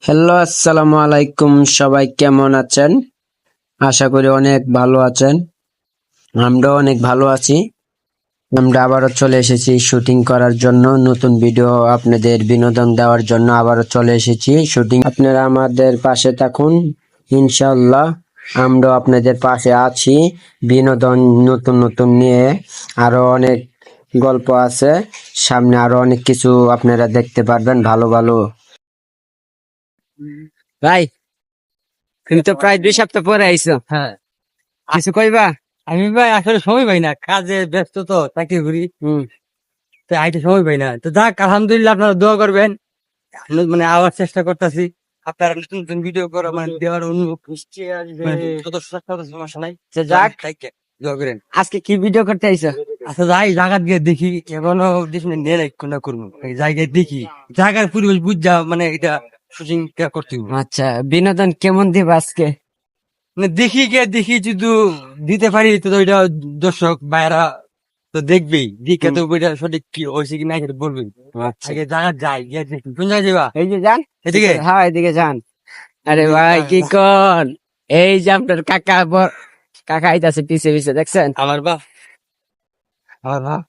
Hello, আসসালামু আলাইকুম। সবাই কেমন আছেন? আশা করি অনেক ভালো আছেন। আমরাও অনেক ভালো আছি। আমরা আবারও চলে এসেছি শুটিং করার জন্য, নতুন ভিডিও আপনাদের বিনোদন দেওয়ার জন্য আবারও চলে এসেছি শুটিং। আপনারা আমাদের পাশে থাকুন, ইনশাআল্লাহ আমরাও আপনাদের পাশে আছি। বিনোদন নতুন নতুন নিয়ে আরো অনেক গল্প আছে, সামনে আরো অনেক কিছু আপনারা দেখতে পারবেন, ভালো ভালো। ভাই, তুমি তো প্রায় 2 সপ্তাহ পরে আইছো, হ্যাঁ, কিছু কইবা? আমি ভাই আসলে সময় পাই না, কাজে ব্যস্ত তো চাকরি করি, হুম। তো আইতে সময় পাই না। তো যাক, আলহামদুলিল্লাহ, আপনারা দোয়া করবেন। মানে আবার চেষ্টা করতেছি আপনারা নতুন নতুন ভিডিও করা মানে দেওয়ার অনুভব সমস্যা নাই। যাক, দোয়া করেন। আজকে কি ভিডিও করতে আইছো? আচ্ছা, যাই জায়গা গিয়ে দেখি, এখনো দেশে নিয়ে নাই কোনটা করবো, এই জায়গায় দেখি জায়গার পরিবেশ বুঝা, মানে এটা শুটিং করতে হবে। আচ্ছা, বিনোদন কেমন দিব আজকে? মানে দেখি গিয়ে দেখি, যদি দিতে পারি তো ওইটা দর্শক বাইরা তো দেখবেই, দেখে তো ওইটা সঠিক কি হয়েছে কি না সেটা বলবেই। আচ্ছা, আগে জায়গা যাই, গিয়ে দেখি কোন জায়গায় যাবা। এই যে যান এদিকে হ্যাঁ, এদিকে যান। আরে ভাই, কি কোন? এই যে আপনার কাকা আইতাছে পিছে পিছে, দেখছেন? আমার বাপ, আমার বাপ